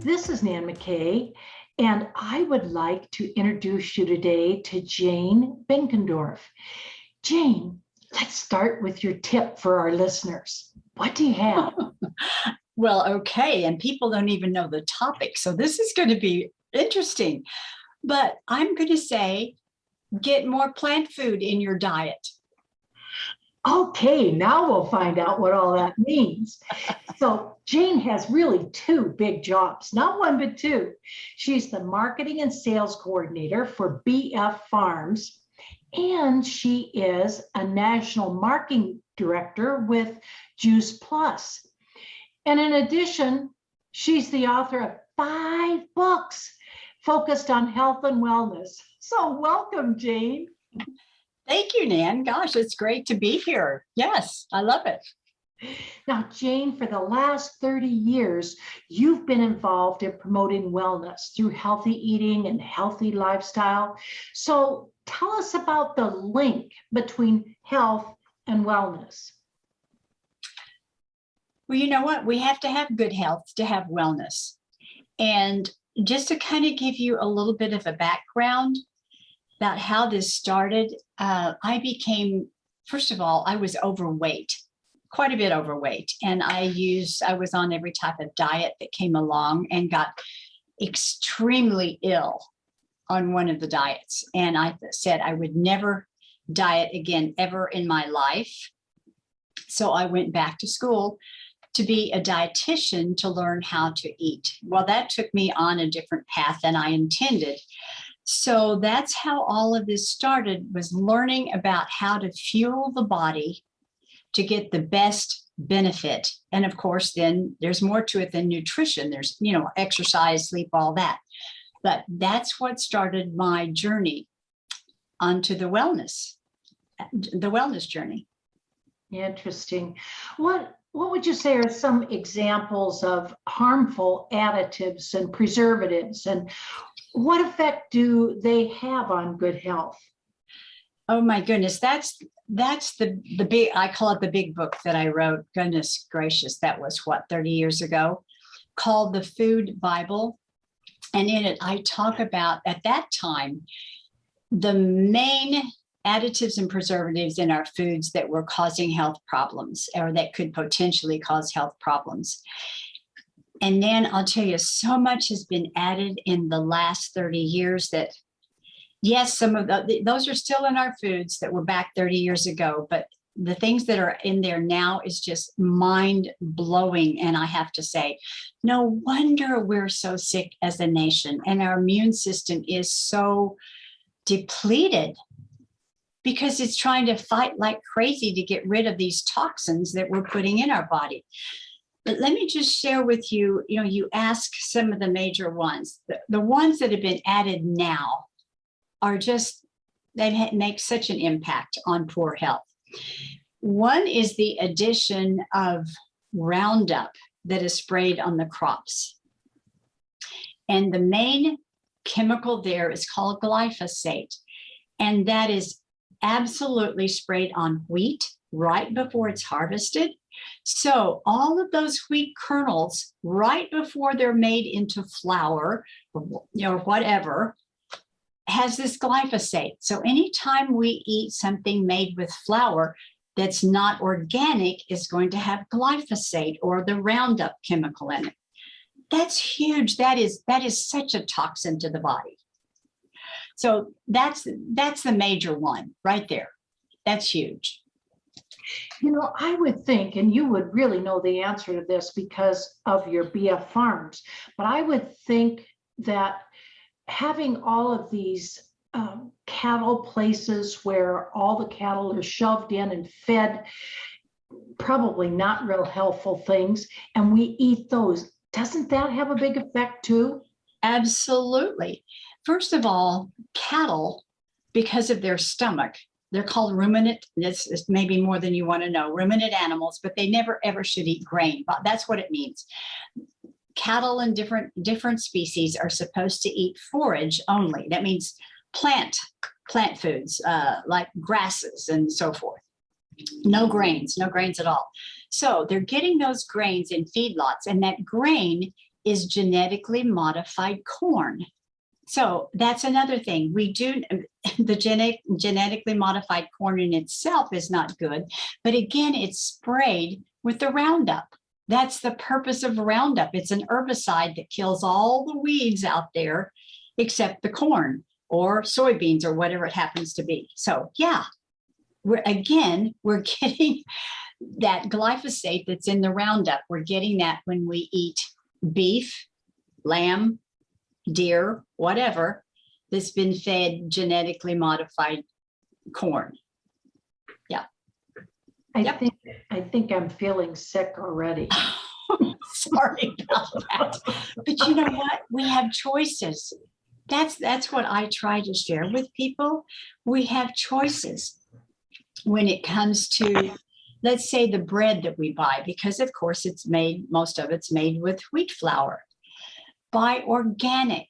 This is Nan McKay, and I would like to introduce you today to Jayne Benkendorf. Jayne, let's start with your tip for our listeners. What do you have? Well, okay, and people don't even know the topic, so this is going to be interesting. But I'm going to say, get more plant food in your diet. Okay, now we'll find out what all that means. So Jayne has really two big jobs, not one, but two. She's the marketing and sales coordinator for BF Farms, and she is a national marketing director with Juice Plus. And in addition, she's the author of 5 books focused on health and wellness. So welcome, Jayne. Thank you, Nan. Gosh, it's great to be here. Yes, I love it. Now, Jayne, for the last 30 years, you've been involved in promoting wellness through healthy eating and healthy lifestyle. So tell us about the link between health and wellness. Well, you know what? We have to have good health to have wellness. And just to kind of give you a little bit of a background about how this started, first of all, I was overweight, quite a bit overweight. And I was on every type of diet that came along and got extremely ill on one of the diets. And I said I would never diet again, ever in my life. So I went back to school to be a dietitian to learn how to eat. Well, that took me on a different path than I intended. So that's how all of this started, was learning about how to fuel the body to get the best benefit. And of course, then there's more to it than nutrition. There's, exercise, sleep, all that. But that's what started my journey onto the wellness journey. Interesting. What would you say are some examples of harmful additives and preservatives, and what effect do they have on good health? Oh my goodness, that's the big, I call it the big book that I wrote. Goodness gracious, that was 30 years ago, called The Food Bible. And in it, I talk about, at that time, the main additives and preservatives in our foods that were causing health problems, or that could potentially cause health problems. And then I'll tell you, so much has been added in the last 30 years that, yes, some of those are still in our foods that were back 30 years ago, but the things that are in there now is just mind-blowing. And I have to say, no wonder we're so sick as a nation and our immune system is so depleted, because it's trying to fight like crazy to get rid of these toxins that we're putting in our body. But let me just share with you, you ask some of the major ones. The ones that have been added now are just, they make such an impact on poor health. One is the addition of Roundup that is sprayed on the crops. And the main chemical there is called glyphosate. And that is absolutely sprayed on wheat right before it's harvested. So all of those wheat kernels, right before they're made into flour, or whatever, has this glyphosate. So anytime we eat something made with flour that's not organic, is going to have glyphosate or the Roundup chemical in it. That's huge. That is such a toxin to the body. So that's the major one right there. That's huge. I would think, and you would really know the answer to this because of your BF Farms, but I would think that having all of these cattle places where all the cattle are shoved in and fed probably not real healthful things, and we eat those, doesn't that have a big effect too? Absolutely. First of all, cattle, because of their stomach, they're called ruminant. This is maybe more than you want to know. Ruminant animals, but they never ever should eat grain. But that's what it means. Cattle and different species are supposed to eat forage only. That means plant foods like grasses and so forth. No grains at all. So they're getting those grains in feedlots, and that grain is genetically modified corn. So that's another thing. We do the genetically modified corn in itself is not good, but again, it's sprayed with the Roundup. That's the purpose of Roundup. It's an herbicide that kills all the weeds out there except the corn or soybeans or whatever it happens to be. So yeah, we're getting that glyphosate that's in the Roundup. We're getting that when we eat beef, lamb, deer, whatever, that's been fed genetically modified corn. Yeah. I think I'm feeling sick already. Sorry about that. But you know what? We have choices. That's what I try to share with people. We have choices when it comes to, let's say, the bread that we buy, because of course most of it's made with wheat flour. Buy organic,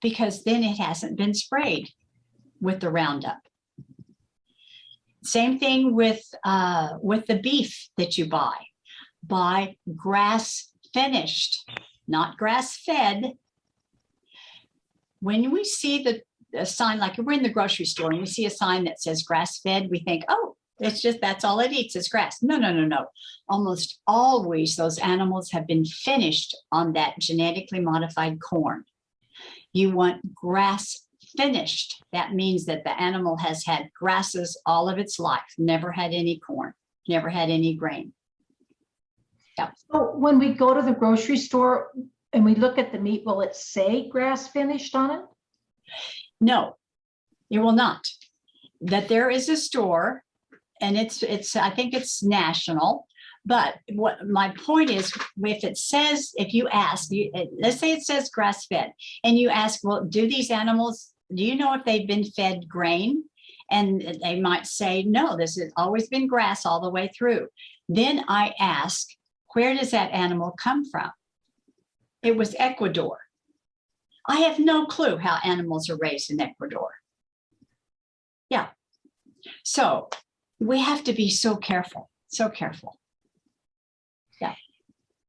because then it hasn't been sprayed with the Roundup. Same thing with the beef that you buy. Buy grass finished, not grass fed. When we see the sign, like we're in the grocery store and we see a sign that says grass fed, we think, oh, that's all it eats is grass. No. Almost always those animals have been finished on that genetically modified corn. You want grass finished. That means that the animal has had grasses all of its life, never had any corn, never had any grain. Yeah. So when we go to the grocery store and we look at the meat, will it say grass finished on it? No, it will not. That there is a store, and it's I think it's national. But what my point is, if you ask, let's say it says grass fed, and you ask, well, do you know if they've been fed grain? And they might say, no, this has always been grass all the way through. Then I ask, where does that animal come from? It was Ecuador. I have no clue how animals are raised in Ecuador. Yeah. So we have to be so careful, so careful. Yeah.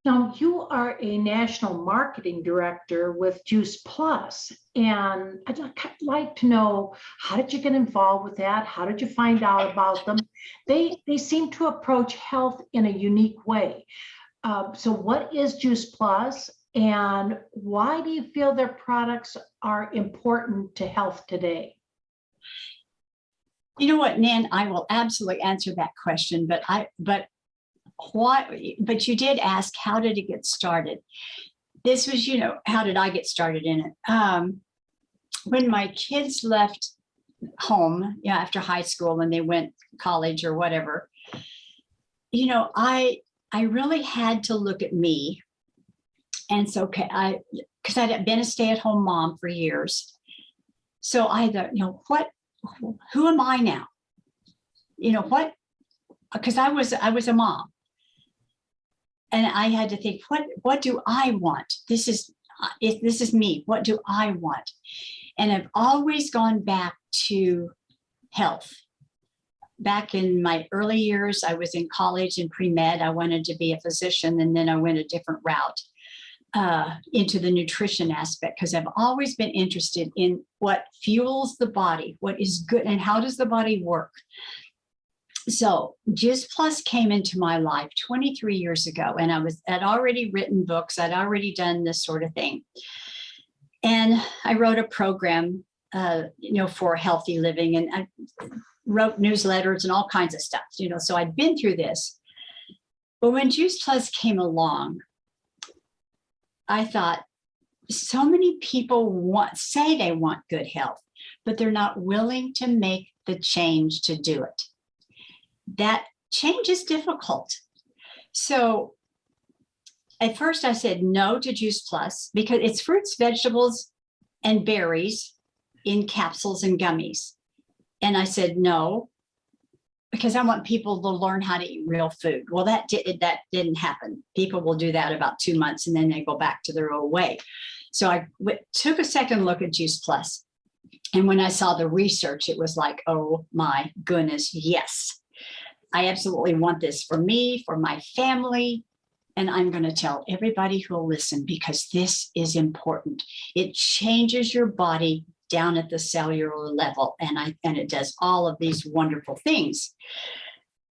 Now, you are a national marketing director with Juice Plus, and I'd like to know, how did you get involved with that? How did you find out about them? They seem to approach health in a unique way. So what is Juice Plus, and why do you feel their products are important to health today? You know what, Nan, I will absolutely answer that question, but you did ask, how did it get started? This was, how did I get started in it? When my kids left home, after high school and they went to college or whatever, I really had to look at me. And so, because I'd been a stay-at-home mom for years. So I thought, who am I now? Because I was a mom. And I had to think, what do I want? This is me. What do I want? And I've always gone back to health. Back in my early years, I was in college in pre-med. I wanted to be a physician, and then I went a different route into the nutrition aspect, because I've always been interested in what fuels the body, what is good, and how does the body work. So Juice Plus came into my life 23 years ago, and I'd already written books. I'd already done this sort of thing. And I wrote a program, for healthy living, and I wrote newsletters and all kinds of stuff, so I'd been through this. But when Juice Plus came along, I thought, so many people say they want good health, but they're not willing to make the change to do it. That change is difficult. So at first I said no to Juice Plus because it's fruits, vegetables, and berries in capsules and gummies. And I said no, because I want people to learn how to eat real food. Well, that didn't happen. People will do that about 2 months and then they go back to their old way. So I took a second look at Juice Plus. And when I saw the research, it was like, oh my goodness, yes. I absolutely want this for me, for my family, And I'm going to tell everybody who will listen because this is important. It changes your body down at the cellular level, and it does all of these wonderful things.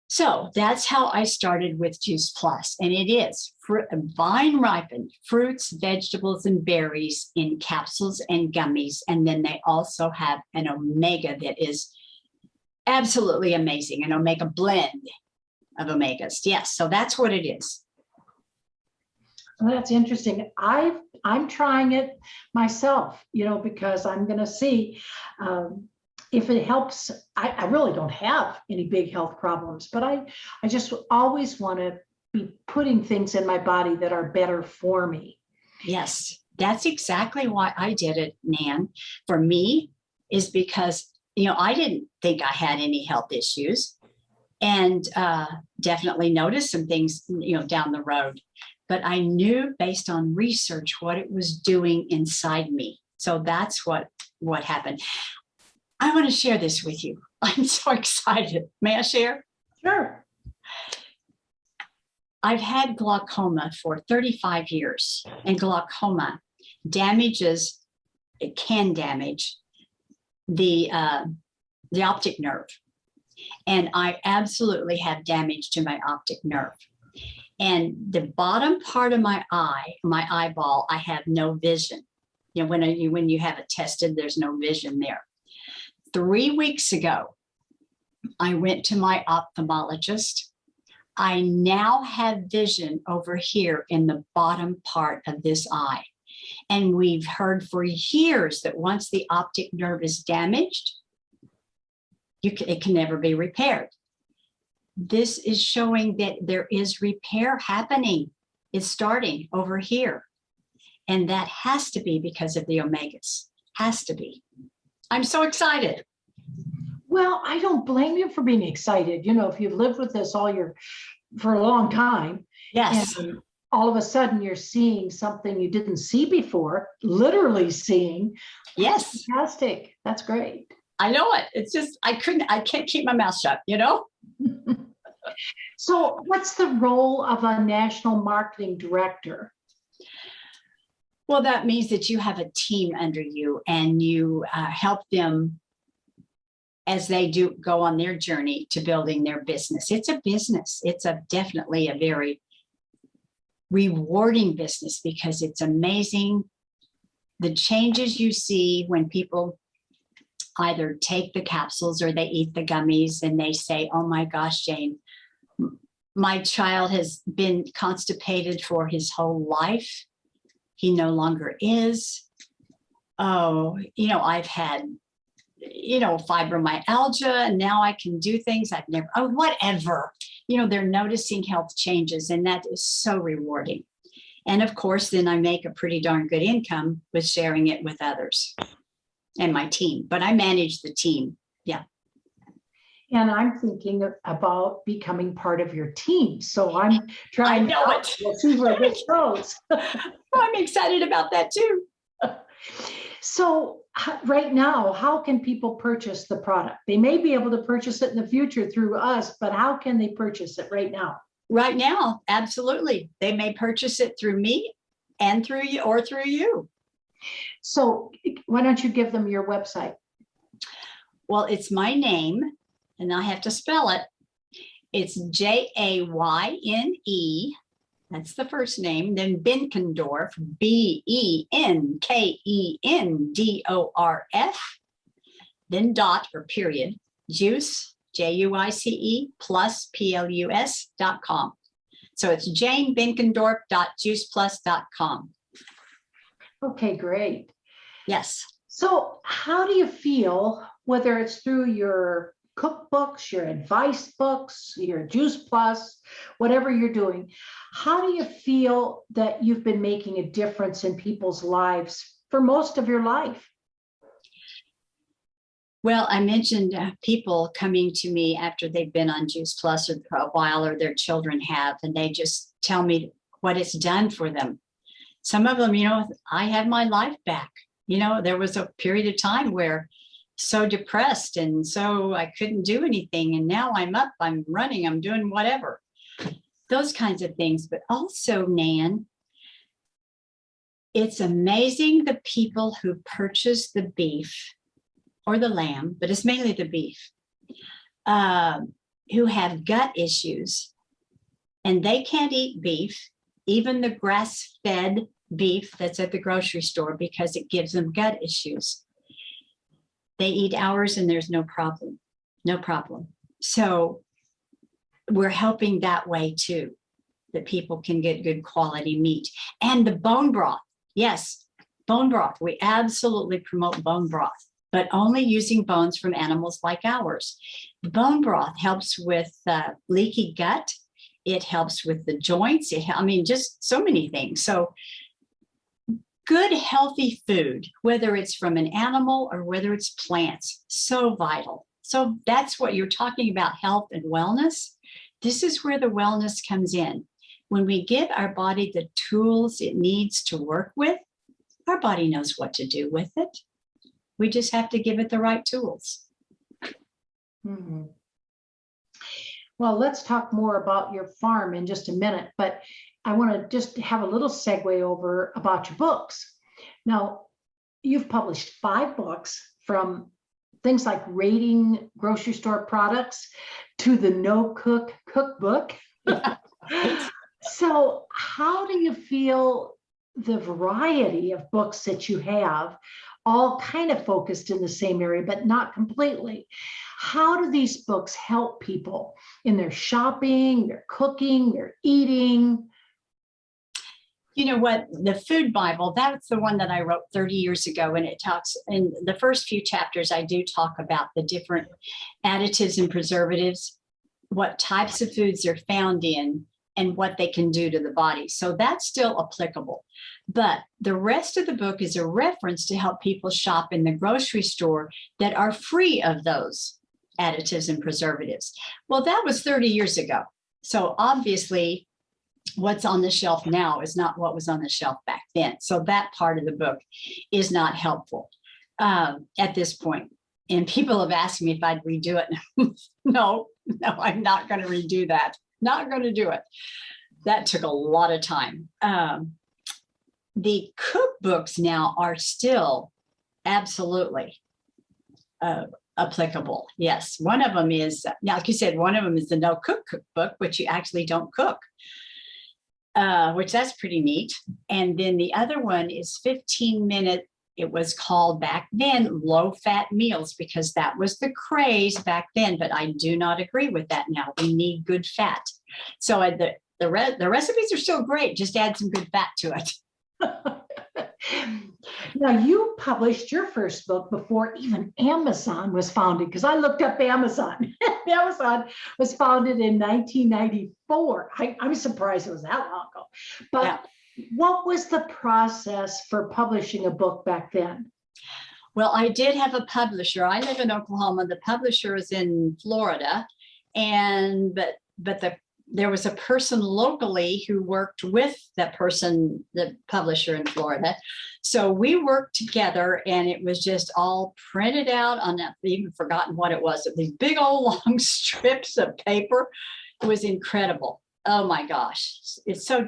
So that's how I started with Juice Plus, and it is vine ripened fruits, vegetables, and berries in capsules and gummies. And then they also have an omega that is absolutely amazing, an omega blend of omegas. Yes, so that's what it is. Well, that's interesting. I'm trying it myself, because I'm going to see if it helps. I really don't have any big health problems, but I just always want to be putting things in my body that are better for me. Yes, that's exactly why I did it, Nan. For me, is because, I didn't think I had any health issues, and definitely noticed some things, down the road. But I knew based on research what it was doing inside me. So that's what happened. I want to share this with you. I'm so excited. May I share? Sure. I've had glaucoma for 35 years, and glaucoma can damage the optic nerve. And I absolutely have damage to my optic nerve. And the bottom part of my eyeball, I have no vision. When you have it tested, there's no vision there. 3 weeks ago, I went to my ophthalmologist. I now have vision over here in the bottom part of this eye. And we've heard for years that once the optic nerve is damaged, it can never be repaired. This is showing that there is repair happening. It's starting over here. And that has to be because of the omegas. Has to be. I'm so excited. Well, I don't blame you for being excited. If you've lived with this for a long time. Yes. And all of a sudden you're seeing something you didn't see before, literally seeing. Yes. Fantastic. That's great. I know it. It's just, I can't keep my mouth shut, So what's the role of a national marketing director? Well, that means that you have a team under you and you help them as they go on their journey to building their business. It's a business. It's definitely a very rewarding business because it's amazing the changes you see when people either take the capsules or they eat the gummies and they say, oh my gosh, Jayne, my child has been constipated for his whole life. He no longer is. Oh, I've had, fibromyalgia, and now I can do things I've never, whatever. They're noticing health changes, and that is so rewarding. And of course, then I make a pretty darn good income with sharing it with others and my team, but I manage the team. Yeah. And I'm thinking about becoming part of your team. So I'm trying to see where this goes. I'm excited about that too. So right now, how can people purchase the product? They may be able to purchase it in the future through us, but how can they purchase it right now? Right now, absolutely. They may purchase it through me and through you or through you. So why don't you give them your website? Well, it's my name, and I have to spell it. It's Jayne, that's the first name, then Benkendorf, Benkendorf, then dot or period, juice, JUICE, plus PLUS.com. So it's JayneBenkendorf.juiceplus.com. Okay, great. Yes. So how do you feel, whether it's through your cookbooks, your advice books, your Juice Plus, whatever you're doing, how do you feel that you've been making a difference in people's lives for most of your life? Well, I mentioned people coming to me after they've been on Juice Plus for a while, or their children have, and they just tell me what it's done for them. Some of them, I had my life back. There was a period of time where so depressed and so I couldn't do anything. And now I'm up, I'm running, I'm doing whatever. those kinds of things. But also, Nan, it's amazing the people who purchase the beef or the lamb, but it's mainly the beef, who have gut issues and they can't eat beef, even the grass-fed beef that's at the grocery store, because it gives them gut issues. They eat ours and there's no problem, no problem. So we're helping that way too, that people can get good quality meat. And the bone broth, yes, bone broth. We absolutely promote bone broth, but only using bones from animals like ours. Bone broth helps with leaky gut. It helps with the joints. Just so many things. So good, healthy food, whether it's from an animal or whether it's plants, so vital. So that's what you're talking about, health and wellness. This is where the wellness comes in. When we give our body the tools it needs to work with, our body knows what to do with it. We just have to give it the right tools. Mm-hmm. Well, let's talk more about your farm in just a minute, but I want to just have a little segue over about your books. Now, you've published 5 books, from things like rating grocery store products to the no-cook cookbook. So how do you feel the variety of books that you have, all kind of focused in the same area, but not completely? How do these books help people in their shopping, their cooking, their eating? You know what? The Food Bible, that's the one that I wrote 30 years ago. And it talks, in the first few chapters, I do talk about the different additives and preservatives, what types of foods they're found in, and what they can do to the body. So that's still applicable. But the rest of the book is a reference to help people shop in the grocery store that are free of those additives and preservatives. Well, that was 30 years ago. So obviously, what's on the shelf now is not what was on the shelf back then. So that part of the book is not helpful at this point. And people have asked me if I'd redo it. No, I'm not going to redo that. Not going to do it. That took a lot of time. The cookbooks now are still absolutely applicable. Yes. One of them is, now, like you said, one of them is the no cook cookbook, which you actually don't cook. Which that's pretty neat. And then the other one is 15-minute, it was called back then, low-fat meals, because that was the craze back then. But I do not agree with that now. We need good fat. So the recipes are still great. Just add some good fat to it. Now, you published your first book before even Amazon was founded, because I looked up Amazon. Amazon was founded in 1994. I'm surprised it was that long ago. But yeah. What was the process for publishing a book back then? Well, I did have a publisher. I live in Oklahoma. The publisher is in Florida. But there was a person locally who worked with that person, the publisher in Florida. So we worked together, and it was just all printed out on that. I've even forgotten what it was. These big old long strips of paper. It was incredible. Oh my gosh. It's so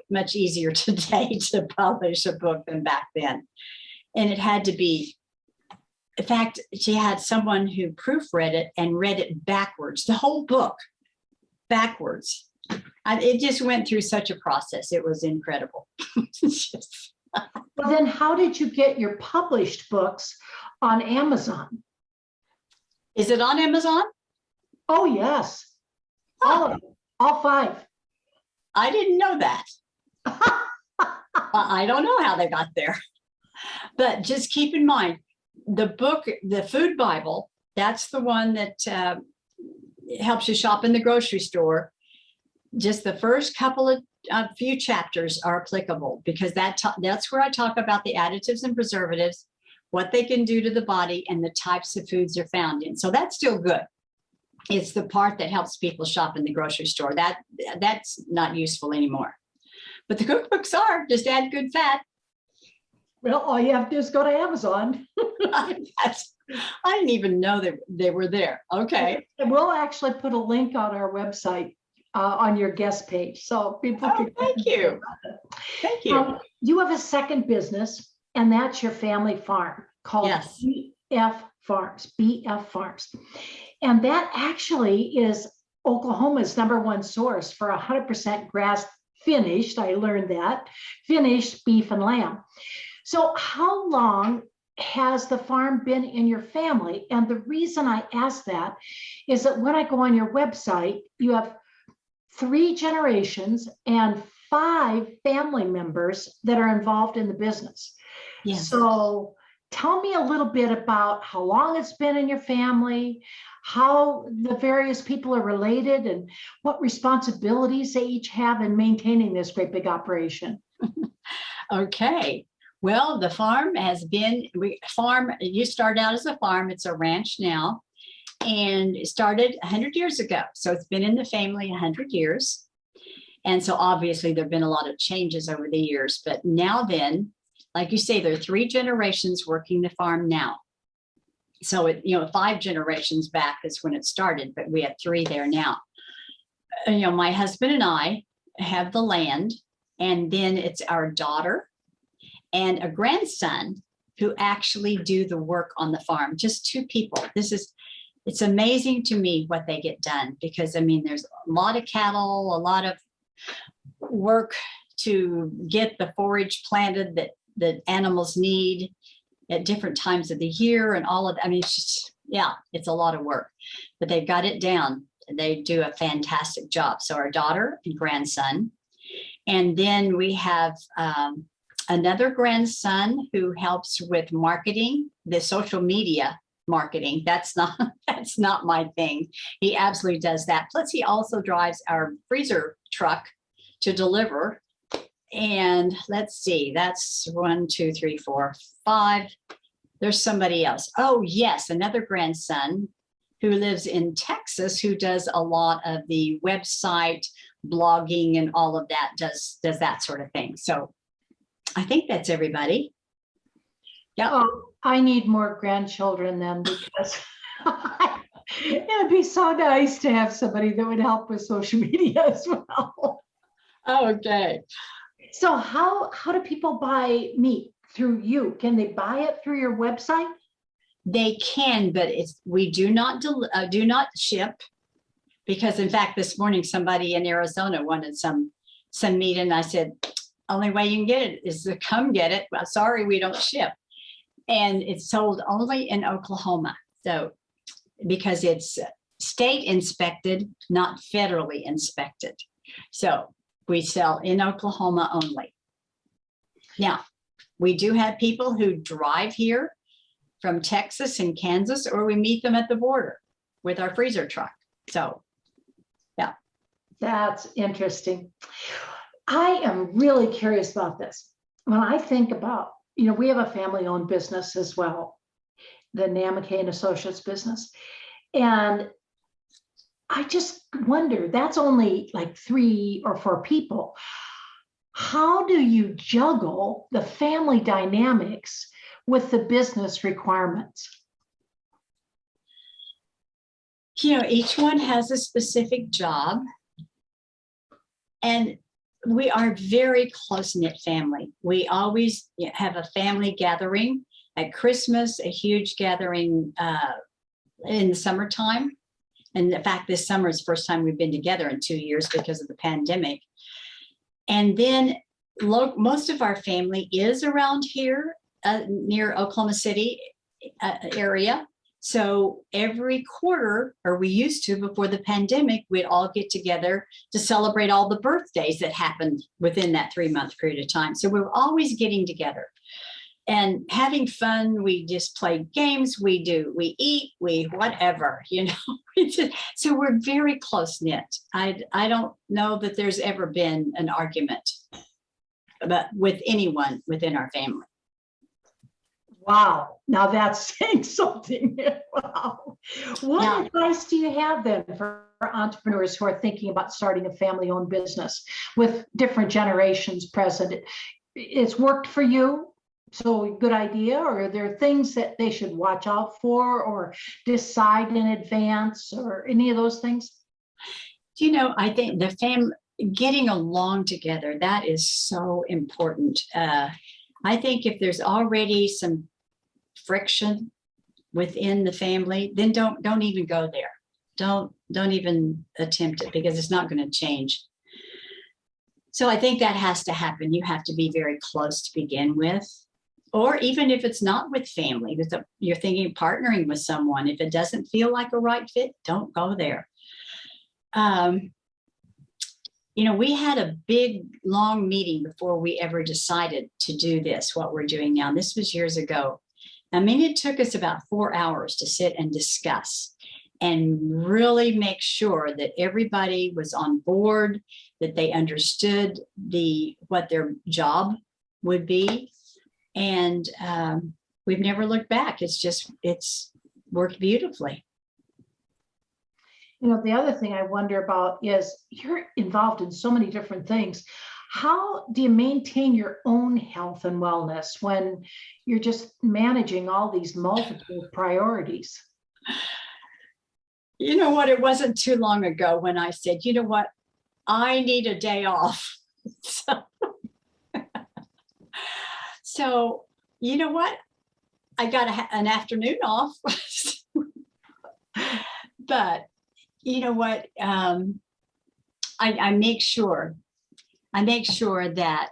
much easier today to publish a book than back then. And it had to be, in fact, she had someone who proofread it and read it backwards, the whole book. Backwards. It just went through such a process. It was incredible. Well, then how did you get your published books on Amazon? Is it on Amazon? Oh, yes. All 5. I didn't know that. I don't know how they got there. But just keep in mind, the book, the Food Bible, that's the one that helps you shop in the grocery store. Just the first couple of few chapters are applicable, because that's where I talk about the additives and preservatives, what they can do to the body, and the types of foods they're found in. So that's still good. It's the part that helps people shop in the grocery store. That's not useful anymore. But the cookbooks are. Just add good fat. Well, all you have to do is go to Amazon. I didn't even know that they were there. Okay. And we'll actually put a link on our website on your guest page, so people can. Thank you. Thank you. You have a second business, and that's your family farm called BF Farms, BF Farms. And that actually is Oklahoma's #1 source for 100% grass finished, I learned that, finished beef and lamb. So how long has the farm been in your family? And the reason I ask that is that when I go on your website, you have 3 generations and 5 family members that are involved in the business. Yes. So tell me a little bit about how long it's been in your family, how the various people are related, and what responsibilities they each have in maintaining this great big operation. Okay. Well, the farm has been, you start out as a farm, it's a ranch now, and it started 100 years ago. So it's been in the family 100 years. And so obviously there've been a lot of changes over the years, but now then, like you say, there are 3 generations working the farm now. So it, 5 generations back is when it started, but we have 3 there now. My husband and I have the land, and then it's our daughter and a grandson who actually do the work on the farm, just 2 people. It's amazing to me what they get done, because there's a lot of cattle, a lot of work to get the forage planted that animals need at different times of the year and all of that. It's just, it's a lot of work, but they've got it down. They do a fantastic job. So our daughter and grandson, and then we have another grandson who helps with marketing, the social media marketing. That's not my thing. He absolutely does that. Plus he also drives our freezer truck to deliver. And let's see, that's 1, 2, 3, 4, 5. There's somebody else. Oh yes, another grandson who lives in Texas, who does a lot of the website blogging and all of that, does that sort of thing. So I think that's everybody. Yeah. Oh, I need more grandchildren then, because it'd be so nice to have somebody that would help with social media as well. Okay. So how do people buy meat through you? Can they buy it through your website? They can, but we do not ship, because in fact this morning somebody in Arizona wanted some meat, and I said, only way you can get it is to come get it. Well, sorry, we don't ship. And it's sold only in Oklahoma. So because it's state inspected, not federally inspected. So we sell in Oklahoma only. Now, we do have people who drive here from Texas and Kansas, or we meet them at the border with our freezer truck. So, yeah. That's interesting. I am really curious about this. When I think about, we have a family-owned business as well, the Namake and Associates business. And I just wonder, that's only like 3 or 4 people. How do you juggle the family dynamics with the business requirements? Each one has a specific job, and we are very close-knit family. We always have a family gathering at Christmas, a huge gathering in the summertime. And in fact, this summer is the first time we've been together in 2 years because of the pandemic. And then most of our family is around here near Oklahoma City area. So every quarter, or we used to before the pandemic, we'd all get together to celebrate all the birthdays that happened within that 3-month period of time. So we were always getting together and having fun. We just play games, we eat, whatever, so we're very close knit. I don't know that there's ever been an argument with anyone within our family. Wow, now that's saying something. Wow. What advice do you have then for entrepreneurs who are thinking about starting a family-owned business with different generations present? It's worked for you, so good idea, or are there things that they should watch out for or decide in advance, or any of those things? I think the family getting along together, that is so important. I think if there's already some friction within the family, then don't even go there. Don't even attempt it, because it's not going to change. So I think that has to happen. You have to be very close to begin with. Or even if it's not with family, you're thinking partnering with someone, if it doesn't feel like a right fit, don't go there. We had a big, long meeting before we ever decided to do this, what we're doing now. This was years ago. I mean, it took us about 4 hours to sit and discuss and really make sure that everybody was on board, that they understood what their job would be. And we've never looked back. It's worked beautifully. The other thing I wonder about is you're involved in so many different things. How do you maintain your own health and wellness when you're just managing all these multiple priorities? You know what? It wasn't too long ago when I said, you know what? I need a day off. So you know what? I got an afternoon off. But you know what? I make sure that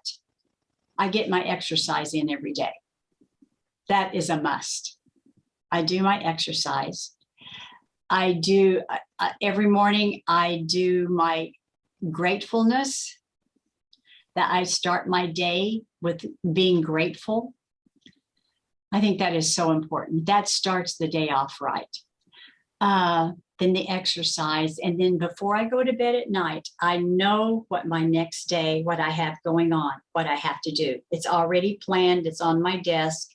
I get my exercise in every day. That is a must. I do my exercise. I do every morning. I do my gratefulness, that I start my day with being grateful. I think that is so important. That starts the day off right. Then the exercise. And then before I go to bed at night, I know what my next day, what I have going on, what I have to do. It's already planned. It's on my desk.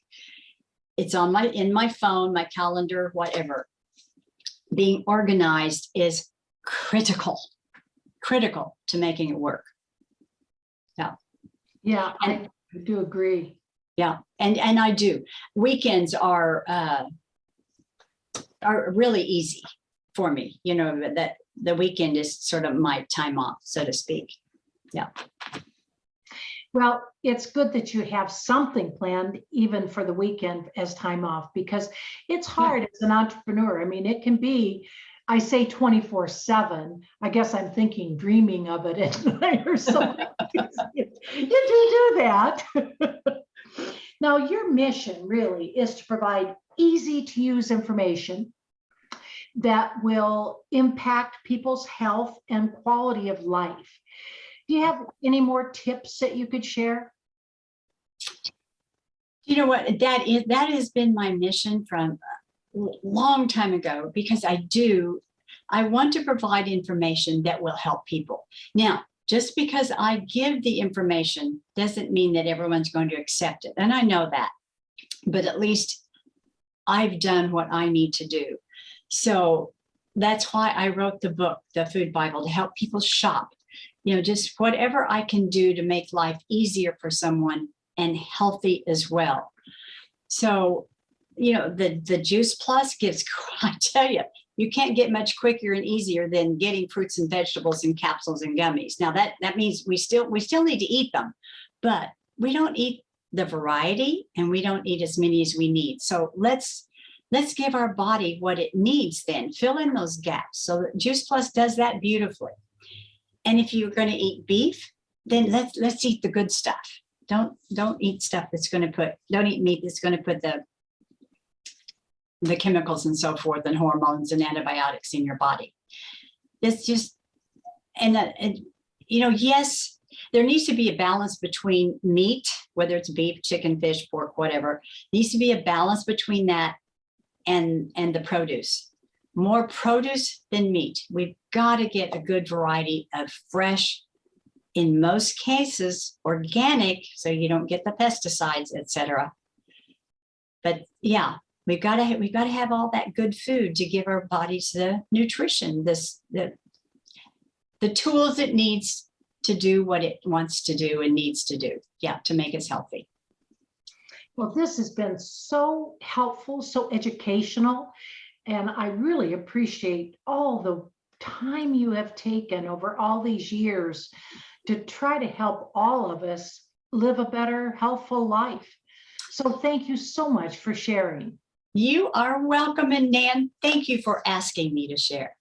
It's in my phone, my calendar, whatever. Being organized is critical to making it work. Yeah, I do agree. Yeah, and I do. Weekends are really easy for me. That the weekend is sort of my time off, so to speak. Yeah. Well, it's good that you have something planned even for the weekend as time off, because it's hard as an entrepreneur. I mean, it can be, I say 24/7. I guess I'm thinking, dreaming of it at night or something. You do that. Now, your mission really is to provide easy to use information that will impact people's health and quality of life. Do you have any more tips that you could share? You know what? That has been my mission from a long time ago, because I want to provide information that will help people. Now, just because I give the information doesn't mean that everyone's going to accept it. And I know that, but at least I've done what I need to do. So that's why I wrote the book, The Food Bible, to help people shop. Just whatever I can do to make life easier for someone and healthy as well. So, the Juice Plus gives, I tell you, you can't get much quicker and easier than getting fruits and vegetables and capsules and gummies. Now that means we still need to eat them, but we don't eat the variety, and we don't eat as many as we need. So let's give our body what it needs, then fill in those gaps. So Juice Plus does that beautifully. And if you're going to eat beef, then let's eat the good stuff. Don't eat stuff don't eat meat that's going to put the chemicals and so forth and hormones and antibiotics in your body. It's just, yes, there needs to be a balance between meat, whether it's beef, chicken, fish, pork, whatever. There needs to be a balance between that and the produce. More produce than meat. We've got to get a good variety of fresh, in most cases, organic, so you don't get the pesticides, etc. But yeah, we've got to have all that good food to give our bodies the nutrition, the tools it needs to do what it wants to do and needs to do. Yeah, to make us healthy. Well, this has been so helpful, so educational, and I really appreciate all the time you have taken over all these years to try to help all of us live a better, healthful life. So thank you so much for sharing. You are welcome. And Nan, thank you for asking me to share.